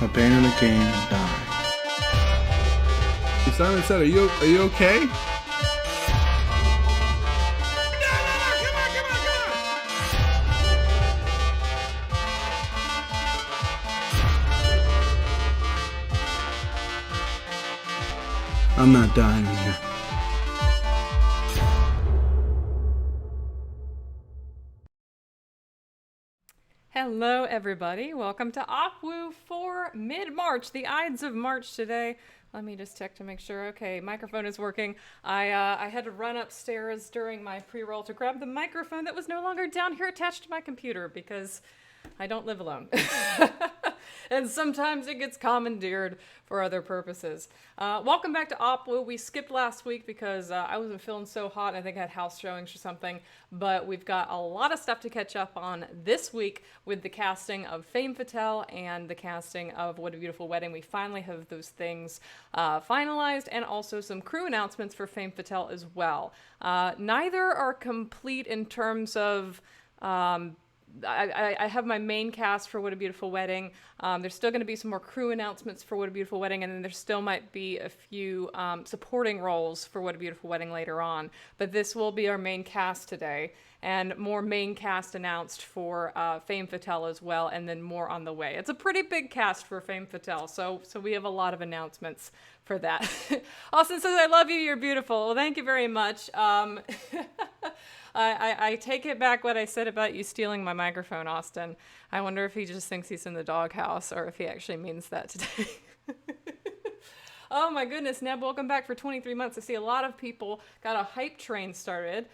Abandon the game, die. Simon said, are you okay? I'm not dying here. Hello, everybody. Welcome to OpWoo for mid-March, the Ides of March today. Let me just check to make sure. Okay, microphone is working. I had to run upstairs during my pre-roll to grab the microphone that was no longer down here attached to my computer because I don't live alone. And sometimes it gets commandeered for other purposes. Welcome back to OpWoo. We skipped last week because I wasn't feeling so hot. I think I had house showings or something. But we've got a lot of stuff to catch up on this week with the casting of Femme Fatale and the casting of What a Beautiful Wedding. We finally have those things finalized, and also some crew announcements for Femme Fatale as well. Neither are complete in terms of... I have my main cast for What a Beautiful Wedding. There's still going to be some more crew announcements for What a Beautiful Wedding, and then there still might be a few supporting roles for What a Beautiful Wedding later on. But this will be our main cast today, and more main cast announced for Femme Fatale as well, and then more on the way. It's a pretty big cast for Femme Fatale, so we have a lot of announcements for that. Austin says, I love you, you're beautiful. Well, thank you very much. I take it back what I said about you stealing my microphone, Austin. I wonder if he just thinks he's in the doghouse or if he actually means that today. Oh my goodness, Neb, welcome back for 23 months. I see a lot of people got a hype train started.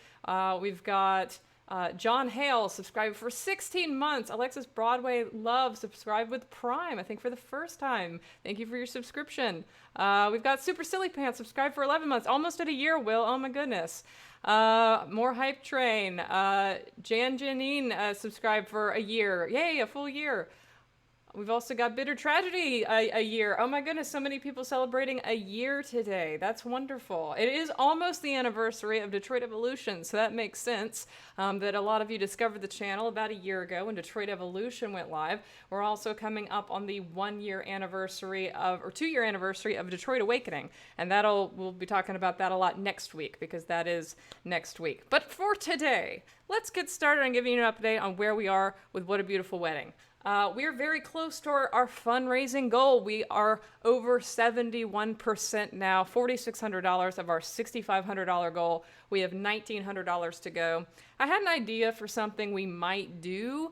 We've got John Hale subscribed for 16 months. Alexis Broadway Love subscribed with Prime, I think for the first time. Thank you for your subscription. We've got Super Silly Pants subscribed for 11 months. Almost at a year, Will. Oh my goodness. More hype train. Jan Janine subscribed for a year. Yay, a full year. We've also got Bitter Tragedy a year. Oh my goodness, so many people celebrating a year today. That's wonderful. It is almost the anniversary of Detroit Evolution, so that makes sense that a lot of you discovered the channel about a year ago when Detroit Evolution went live. We're also coming up on the 1-year anniversary or 2-year anniversary of Detroit Awakening, and we'll be talking about that a lot next week because that is next week. But for today, let's get started on giving you an update on where we are with What a Beautiful Wedding. We are very close to our fundraising goal. We are over 71% now, $4,600 of our $6,500 goal. We have $1,900 to go. I had an idea for something we might do.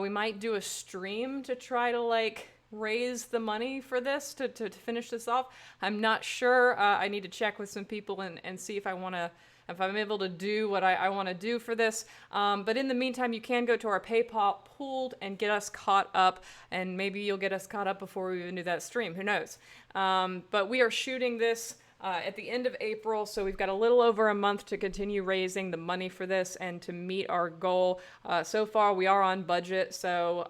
We might do a stream to try to raise the money for this to finish this off. I'm not sure. I need to check with some people and see if I'm able to do what I want to do for this. But in the meantime, you can go to our PayPal pooled and get us caught up, and maybe you'll get us caught up before we even do that stream. Who knows? But we are shooting this at the end of April, so we've got a little over a month to continue raising the money for this and to meet our goal. So far, we are on budget, so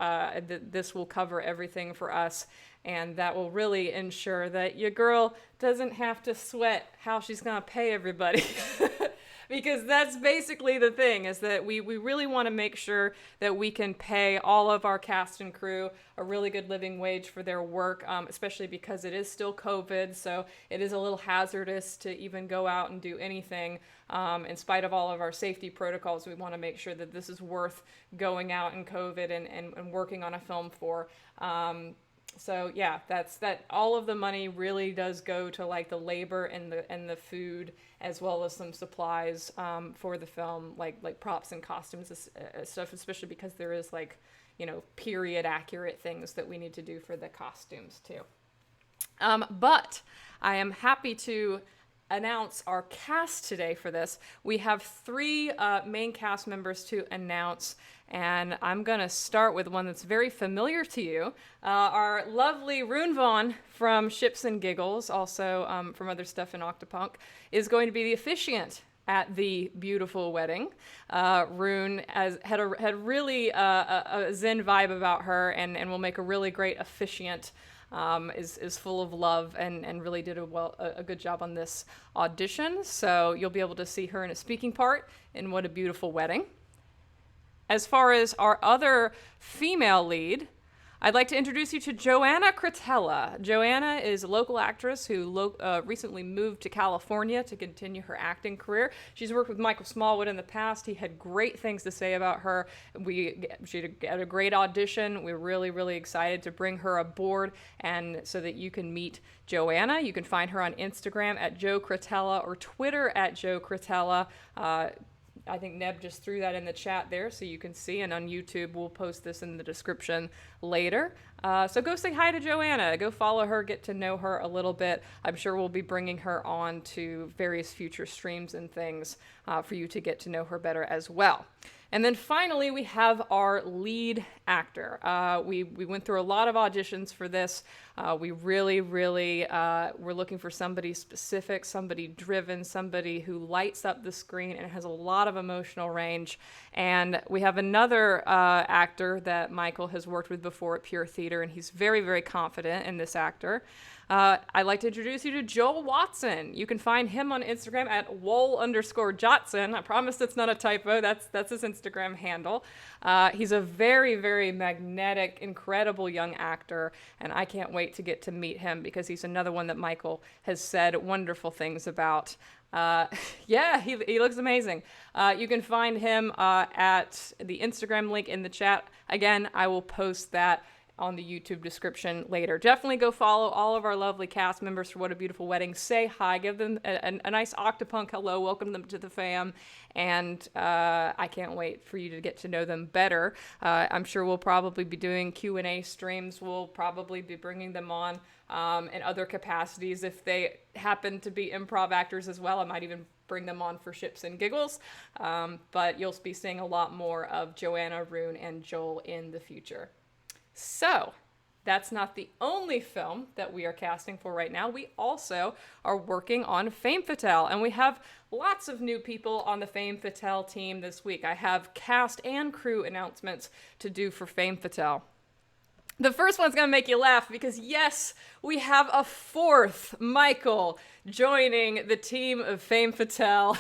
this will cover everything for us. And that will really ensure that your girl doesn't have to sweat how she's going to pay everybody. Because that's basically the thing, is that we really want to make sure that we can pay all of our cast and crew a really good living wage for their work, especially because it is still COVID, so it is a little hazardous to even go out and do anything. In spite of all of our safety protocols, we want to make sure that this is worth going out in COVID and working on a film for. So yeah, that all of the money really does go to the labor and the food, as well as some supplies for the film, like props and costumes stuff, especially because there is period accurate things that we need to do for the costumes too. But I am happy to announce our cast today for this. We have 3 main cast members to announce, and I'm going to start with one that's very familiar to you. Our lovely Rune Vaughn from Ships and Giggles, also from other stuff in Octopunk, is going to be the officiant at the beautiful wedding. Rune had really a zen vibe about her and will make a really great officiant. Is full of love and really did a good job on this audition. So you'll be able to see her in a speaking part in What a Beautiful Wedding. As far as our other female lead, I'd like to introduce you to Joanna Cretella. Joanna is a local actress who recently moved to California to continue her acting career. She's worked with Michael Smallwood in the past. He had great things to say about her. She had a great audition. We're really, really excited to bring her aboard, and so that you can meet Joanna. You can find her on Instagram at Jo Cretella or Twitter at Jo Cretella. I think Neb just threw that in the chat there so you can see, and on YouTube we'll post this in the description later. So go say hi to Joanna, go follow her, get to know her a little bit. I'm sure we'll be bringing her on to various future streams and things for you to get to know her better as well. And then finally, we have our lead actor. We went through a lot of auditions for this. We really were looking for somebody specific, somebody driven, somebody who lights up the screen and has a lot of emotional range. And we have another actor that Michael has worked with before at Pure Theater, and he's very, very confident in this actor. I'd like to introduce you to Joel Watson. You can find him on Instagram at wol_Jotson. I promise that's not a typo. That's his Instagram handle. He's a very, very magnetic, incredible young actor, and I can't wait to get to meet him because he's another one that Michael has said wonderful things about. Yeah, he looks amazing. You can find him at the Instagram link in the chat. Again, I will post that on the YouTube description later. Definitely go follow all of our lovely cast members for What a Beautiful Wedding. Say hi, give them a nice Octopunk hello, welcome them to the fam, and I can't wait for you to get to know them better. I'm sure we'll probably be doing Q&A streams. We'll probably be bringing them on in other capacities. If they happen to be improv actors as well, I might even bring them on for ships and giggles. But you'll be seeing a lot more of Joanna, Rune, and Joel in the future. So, that's not the only film that we are casting for right now. We also are working on Femme Fatale, and we have lots of new people on the Femme Fatale team this week. I have cast and crew announcements to do for Femme Fatale. The first one's going to make you laugh because, yes, we have a fourth Michael joining the team of Femme Fatale.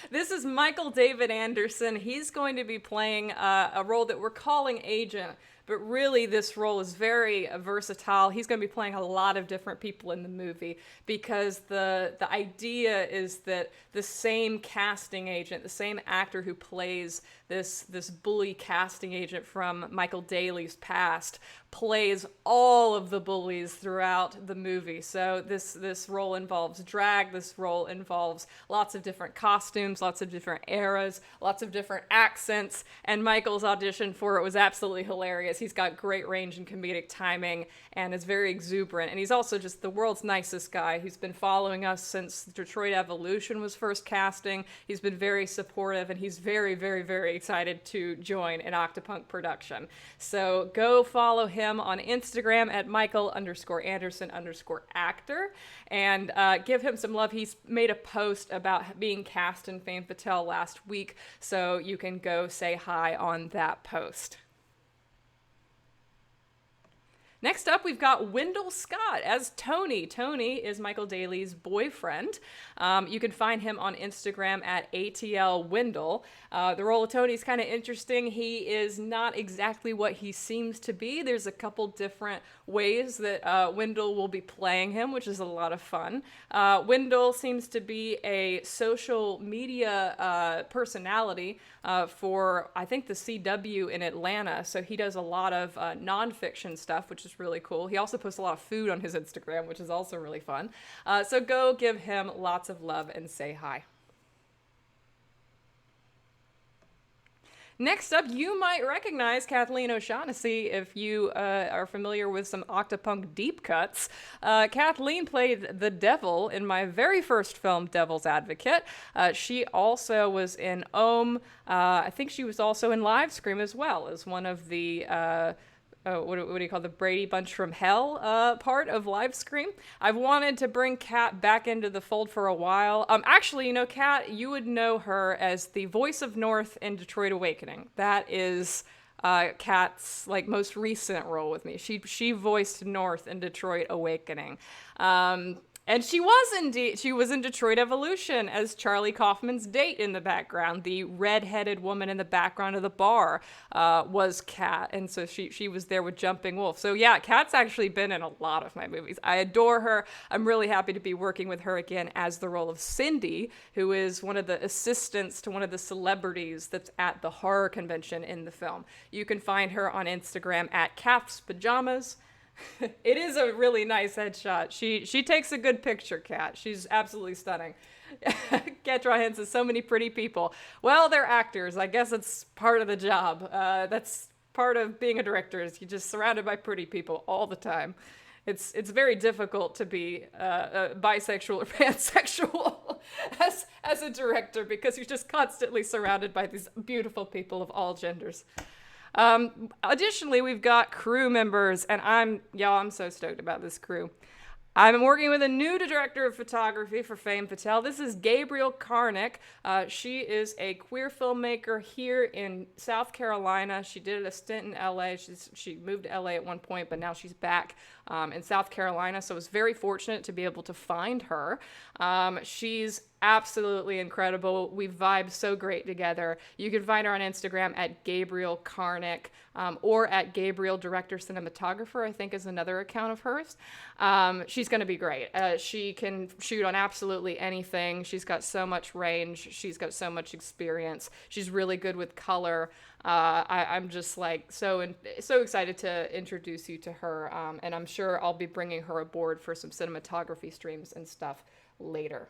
This is Michael David Anderson. He's going to be playing a role that we're calling Agent, but really this role is very versatile. He's going to be playing a lot of different people in the movie because the idea is that the same casting agent, the same actor who plays this bully casting agent from Michael Daly's past, plays all of the bullies throughout the movie. So this role involves drag, this role involves lots of different costumes, lots of different eras, lots of different accents, and Michael's audition for it was absolutely hilarious. He's got great range and comedic timing and is very exuberant, and he's also just the world's nicest guy. He's been following us since Detroit Evolution was first casting. He's been very supportive, and he's very, very, very excited to join an Octopunk production. So go follow him on Instagram at Michael_Anderson_actor and give him some love. He's made a post about being cast in Femme Fatale last week, so you can go say hi on that post. Next up, we've got Wendell Scott as Tony. Tony is Michael Daly's boyfriend. You can find him on Instagram at ATLWendell. The role of Tony is kind of interesting. He is not exactly what he seems to be. There's a couple different ways that Wendell will be playing him, which is a lot of fun. Wendell seems to be a social media personality for, I think, the CW in Atlanta. So he does a lot of nonfiction stuff, which is really cool. He also posts a lot of food on his Instagram, which is also really fun. So go give him lots of love and say hi. Next up, you might recognize Kathleen O'Shaughnessy if you are familiar with some Octopunk deep cuts. Kathleen played the devil in my very first film, Devil's Advocate. She also was in Ohm. I think she was also in Livescream as well as one of the what do you call the Brady Bunch from Hell part of Livescream. I've wanted to bring Kat back into the fold for a while. Actually, Kat, you would know her as the voice of North in Detroit Awakening. That is Kat's most recent role with me. She voiced North in Detroit Awakening. And she was indeed. She was in Detroit Evolution as Charlie Kaufman's date in the background. The red-headed woman in the background of the bar was Kat, and so she was there with Jumping Wolf. So yeah, Kat's actually been in a lot of my movies. I adore her. I'm really happy to be working with her again as the role of Cindy, who is one of the assistants to one of the celebrities that's at the horror convention in the film. You can find her on Instagram at Kat's Pajamas. It is a really nice headshot. She takes a good picture, Kat. She's absolutely stunning. Kat draw hints at so many pretty people. Well, they're actors. I guess it's part of the job. That's part of being a director, is you're just surrounded by pretty people all the time. It's very difficult to be bisexual or pansexual as a director, because you're just constantly surrounded by these beautiful people of all genders. Additionally, we've got crew members, and I'm so stoked about this crew. I'm working with a new director of photography for Fame Fatale. This is Gabriel Karnick. She is a queer filmmaker here in South Carolina. She did a stint in LA. She moved to LA at one point, but now she's back in South Carolina. So I was very fortunate to be able to find her. She's absolutely incredible. We vibe so great together. You can find her on Instagram at Gabriel Karnick, or at Gabriel Director Cinematographer, I think is another account of hers. She's going to be great. She can shoot on absolutely anything. She's got so much range. She's got so much experience. She's really good with color. I'm just like so excited to introduce you to her, and I'm sure I'll be bringing her aboard for some cinematography streams and stuff later.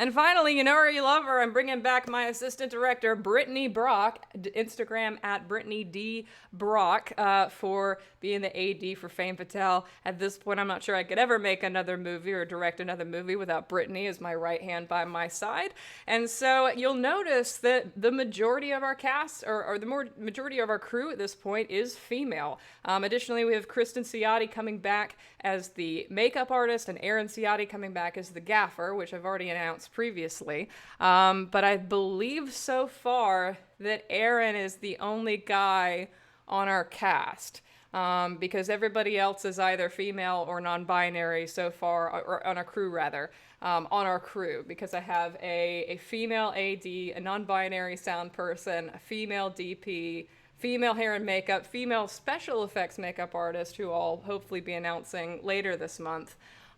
And finally, you know her, you love her. I'm bringing back my assistant director, Brittany Brock, Instagram at Brittany D. Brock, for being the AD for Fame Fatale. At this point, I'm not sure I could ever make another movie or direct another movie without Brittany as my right hand by my side. And so you'll notice that the majority of our cast, or the majority of our crew at this point, is female. Additionally, we have Kristen Ciotti coming back as the makeup artist, and Aaron Ciotti coming back as the gaffer, which I've already announced previously. But I believe so far that Aaron is the only guy on our cast, because everybody else is either female or non-binary so far, or on our crew rather, on our crew, because I have a female AD, a non-binary sound person, a female DP, female hair and makeup, female special effects makeup artist, who I'll hopefully be announcing later this month,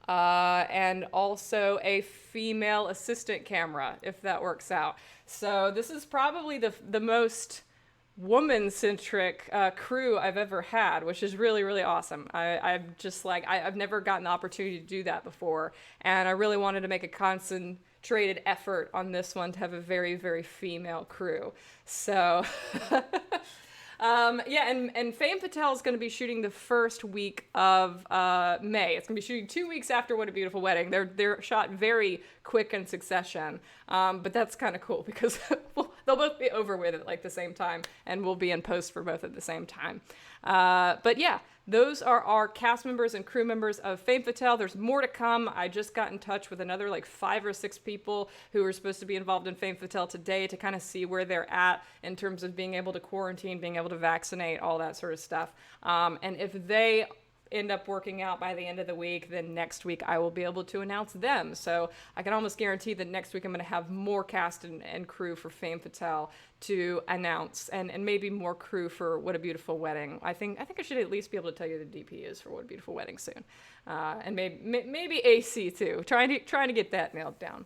and also a female assistant camera, if that works out. So this is probably the most woman-centric crew I've ever had, which is really, really awesome. I'm just like, I've never gotten the opportunity to do that before, and I really wanted to make a concentrated effort on this one to have a very, very female crew. So... and Fame Fatale is going to be shooting the first week of May. It's going to be shooting 2 weeks after What a Beautiful Wedding. They're shot very quick in succession, but that's kind of cool because they'll both be over with at like the same time, and we'll be in post for both at the same time. But yeah, those are our cast members and crew members of Fame Fatale. There's more to come. I just got in touch with another like 5 or 6 people who are supposed to be involved in Fame Fatale today to kind of see where they're at in terms of being able to quarantine, being able to vaccinate, all that sort of stuff. And if they end up working out by the end of the week, then next week I will be able to announce them. So I can almost guarantee that next week I'm going to have more cast and crew for Fame Fatale to announce, and maybe more crew for What a Beautiful Wedding. I think I should at least be able to tell you the DP is for What a Beautiful Wedding soon, and maybe AC too. Trying to get that nailed down.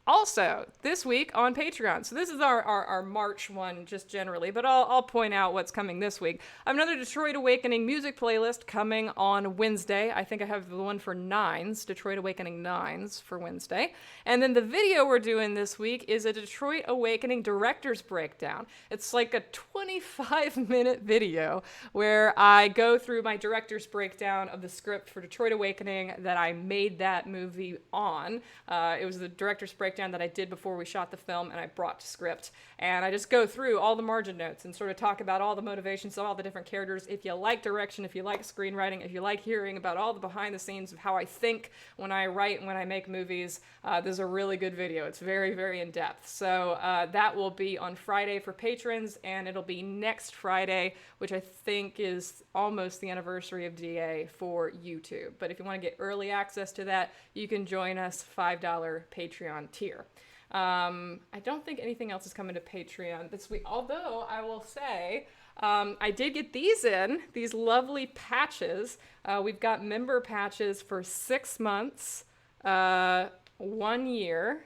Also, this week on Patreon, so this is our March one just generally, but I'll point out what's coming this week. I have another Detroit Awakening music playlist coming on Wednesday. I think I have the one for Nines, Detroit Awakening Nines for Wednesday. And then the video we're doing this week is a Detroit Awakening director's breakdown. It's like a 25-minute video where I go through my director's breakdown of the script for Detroit Awakening that I made that movie on. It was the director's breakdown breakdown that I did before we shot the film and I brought to script. And I just go through all the margin notes and sort of talk about all the motivations of all the different characters. If you like direction, if you like screenwriting, if you like hearing about all the behind the scenes of how I think when I write and when I make movies, this is a really good video. It's very, very in depth. So that will be on Friday for patrons, and it'll be next Friday, which I think is almost the anniversary of DA for YouTube. But if you want to get early access to that, you can join us $5 Patreon tier. I don't think anything else is coming to Patreon this week, although I will say I did get these lovely patches. We've got member patches for 6 months, 1 year.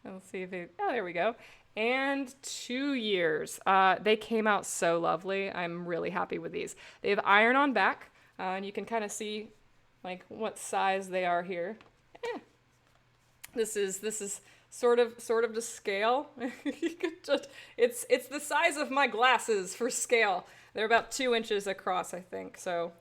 Let's see if there we go. And 2 years. They came out so lovely. I'm really happy with these. They have iron-on back, and you can kind of see like what size they are here. This is sort of to scale. You could just, it's the size of my glasses for scale. They're about 2 inches across, I think. So,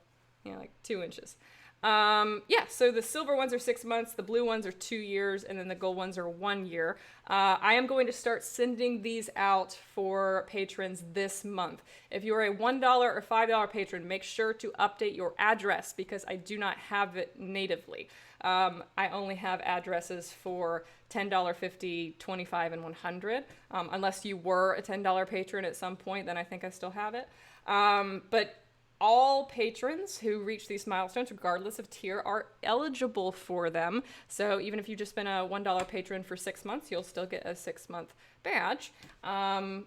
like 2 inches. So the silver ones are 6 months, the blue ones are 2 years, and then the gold ones are 1 year. I am going to start sending these out for patrons this month. If you are a $1 or $5 patron, make sure to update your address because I do not have it natively. I only have addresses for $10, $50, $25, and $100. Unless you were a $10 patron at some point, then I think I still have it. But all patrons who reach these milestones, regardless of tier, are eligible for them. So even if you've just been a $1 patron for 6 months, you'll still get a 6-month badge. And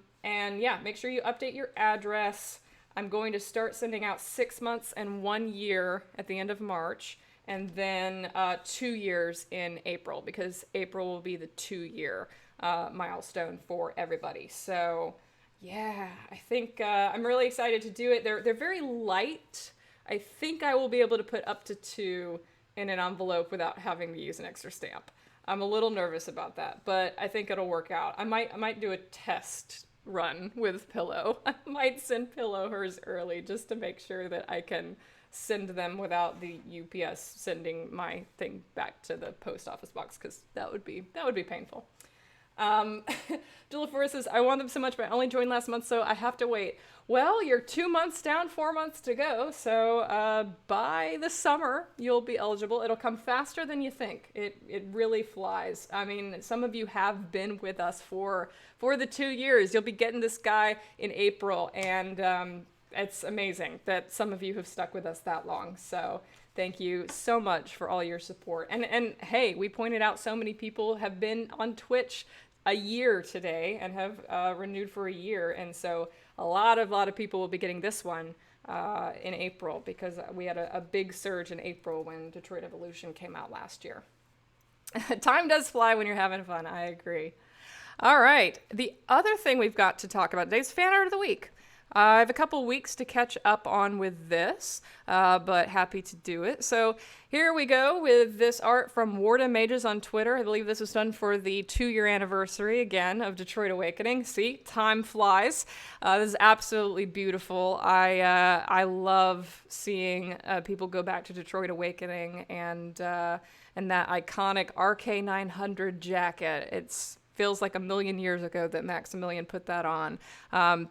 yeah, make sure you update your address. I'm going to start sending out 6 months and 1 year at the end of March, and then 2 years in April, because April will be the 2-year milestone for everybody. So yeah, I think I'm really excited to do it. They're very light. I think I will be able to put up to 2 in an envelope without having to use an extra stamp. I'm a little nervous about that, but I think it'll work out. I might do a test run with Pillow. I might send Pillow hers early just to make sure that I can send them without the UPS sending my thing back to the post office box, because that would be painful. Julia Forrest says, I want them so much, but I only joined last month, so I have to wait. Well, you're 2 months down, 4 months to go. So, by the summer, you'll be eligible. It'll come faster than you think. It really flies. I mean, some of you have been with us for the 2 years. You'll be getting this guy in April, and, it's amazing that some of you have stuck with us that long. So thank you so much for all your support. And hey, we pointed out so many people have been on Twitch a year today and have renewed for a year. And so a lot of people will be getting this one in April, because we had a big surge in April when Detroit Evolution came out last year. Time does fly when you're having fun. I agree. All right. The other thing we've got to talk about today is Fan Art of the Week. I have a couple weeks to catch up on with this, but happy to do it. So here we go with this art from Warden Mages on Twitter. I believe this was done for the 2-year anniversary, again, of Detroit Awakening. See, time flies. This is absolutely beautiful. I love seeing people go back to Detroit Awakening and that iconic RK900 jacket. It's feels like a million years ago that Maximilian put that on.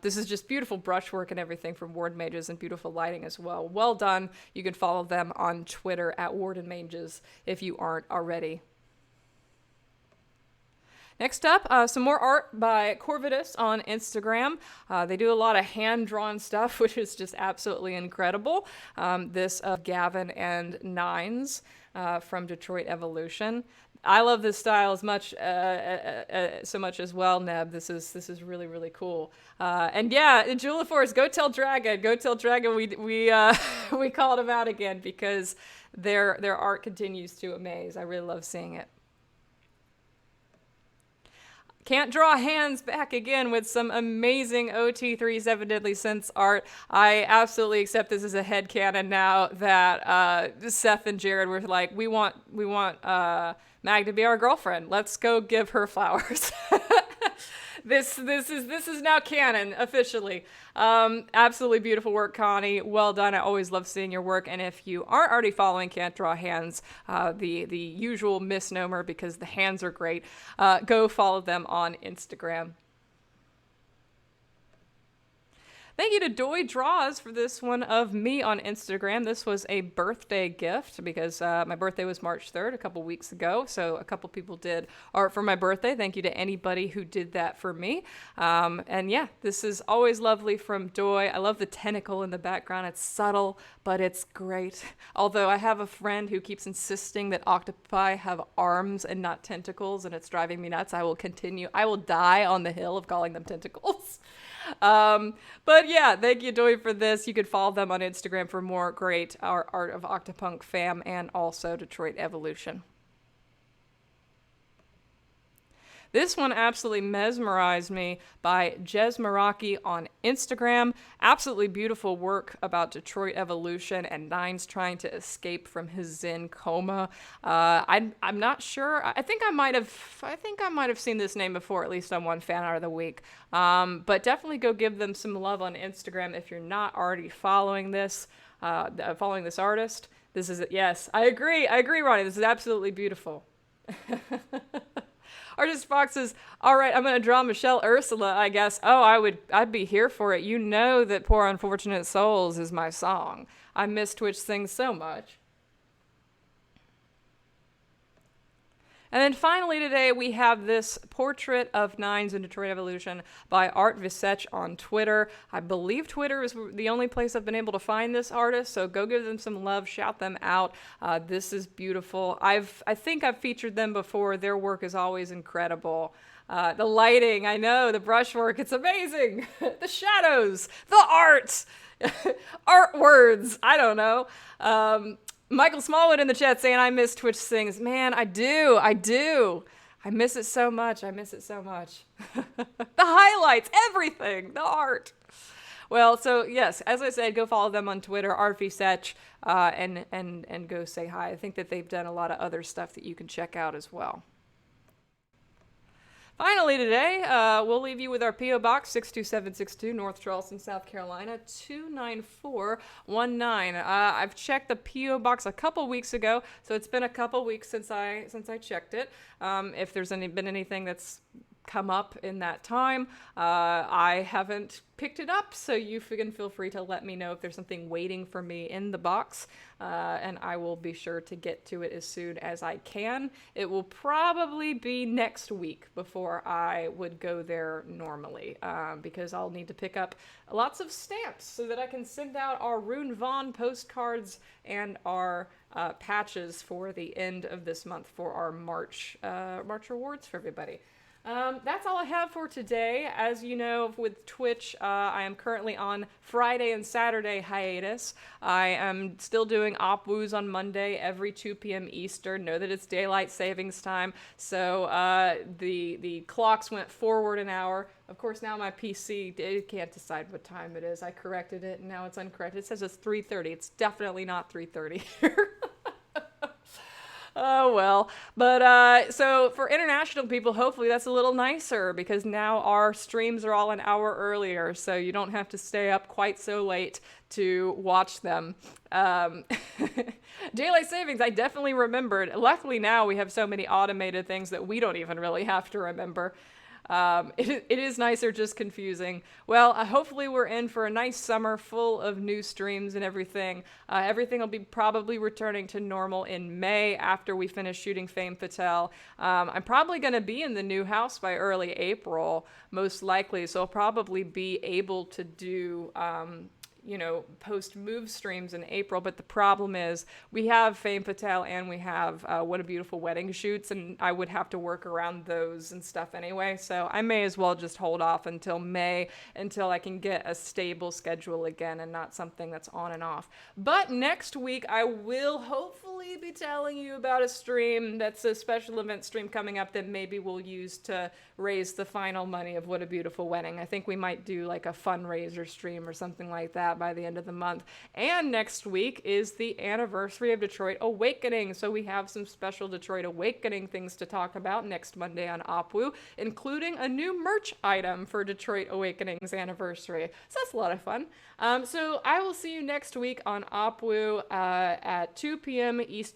This is just beautiful brushwork and everything from Warden Mages, and beautiful lighting as well. Well done. You can follow them on Twitter at Warden Mages if you aren't already. Next up, some more art by Corvidus on Instagram. They do a lot of hand-drawn stuff, which is just absolutely incredible. This of Gavin and Nines from Detroit Evolution. I love this style as much, so much as well, Neb. This is really, really cool. And yeah, Julia Force, go tell Dragon. We called him out again because their art continues to amaze. I really love seeing it. Can't draw hands back again with some amazing OT3 Seven Deadly Sins art. I absolutely accept this as a headcanon now that Seth and Jared were like, we want Mag to be our girlfriend. Let's go give her flowers. This is now canon officially. Absolutely beautiful work, Connie. Well done. I always love seeing your work. And if you aren't already following Can't Draw Hands, the usual misnomer because the hands are great, go follow them on Instagram. Thank you to Doy Draws for this one of me on Instagram. This was a birthday gift because my birthday was March 3rd, a couple weeks ago. So a couple people did art for my birthday. Thank you to anybody who did that for me. And yeah, this is always lovely from Doy. I love the tentacle in the background. It's subtle, but it's great. Although I have a friend who keeps insisting that octopi have arms and not tentacles, and it's driving me nuts. I will die on the hill of calling them tentacles. But yeah, thank you, Doy, for this. You could follow them on Instagram for more great art of Octopunk fam and also Detroit Evolution. This one absolutely mesmerized me by Jez Meraki on Instagram. Absolutely beautiful work about Detroit evolution and Nines trying to escape from his Zen coma. I'm not sure. I think I might have seen this name before, at least on one fan art of the week. But definitely go give them some love on Instagram if you're not already following this artist. This is yes, I agree, Ronnie. This is absolutely beautiful. Artist Fox says, all right, I'm going to draw Michelle Ursula, I guess. Oh, I'd be here for it. You know that Poor Unfortunate Souls is my song. I miss Twitch Sings so much. And then finally today, we have this portrait of Nines in Detroit Evolution by Art Visech on Twitter. I believe Twitter is the only place I've been able to find this artist, so go give them some love, shout them out. This is beautiful. I think I've featured them before. Their work is always incredible. The lighting, I know, the brushwork, it's amazing. The shadows, the art, art words, I don't know. Michael Smallwood in the chat saying, I miss Twitch Sings. Man, I do. I miss it so much. The highlights, everything, the art. Well, so yes, as I said, go follow them on Twitter, Art Visech, and go say hi. I think that they've done a lot of other stuff that you can check out as well. Finally today, we'll leave you with our P.O. Box, 62762, North Charleston, South Carolina, 29419. I've checked the P.O. Box a couple weeks ago, so it's been a couple weeks since I checked it. If there's been anything that's come up in that time, I haven't picked it up, so you can feel free to let me know if there's something waiting for me in the box, and I will be sure to get to it as soon as I can. It will probably be next week before I would go there normally, because I'll need to pick up lots of stamps so that I can send out our Rune Vaughn postcards and our patches for the end of this month for our March rewards for everybody. That's all I have for today. As you know, with Twitch, I am currently on Friday and Saturday hiatus. I am still doing OpWoos on Monday every 2 p.m. Eastern. Know that it's daylight savings time, so the clocks went forward an hour. Of course, now my PC, it can't decide what time it is. I corrected it, and now it's uncorrected. It says it's 3:30. It's definitely not 3:30 here. Oh, well. But so for international people, hopefully that's a little nicer because now our streams are all an hour earlier, so you don't have to stay up quite so late to watch them. Daylight savings, I definitely remembered. Luckily now we have so many automated things that we don't even really have to remember. It is nicer, just confusing. Well, hopefully we're in for a nice summer full of new streams and everything. Everything will be probably returning to normal in May after we finish shooting Fame Fatale. I'm probably going to be in the new house by early April, most likely, so I'll probably be able to do post move streams in April, but the problem is we have Fame Fatale and we have What a Beautiful Wedding shoots, and I would have to work around those and stuff anyway, so I may as well just hold off until May until I can get a stable schedule again and not something that's on and off. But next week I will hopefully be telling you about a stream that's a special event stream coming up that maybe we'll use to raise the final money of What a Beautiful Wedding. I think we might do like a fundraiser stream or something like that. out by the end of the month. And next week is the anniversary of Detroit Awakening. So we have some special Detroit Awakening things to talk about next Monday on OpWoo, including a new merch item for Detroit Awakening's anniversary. So that's a lot of fun. So I will see you next week on OpWoo at 2 p.m. Eastern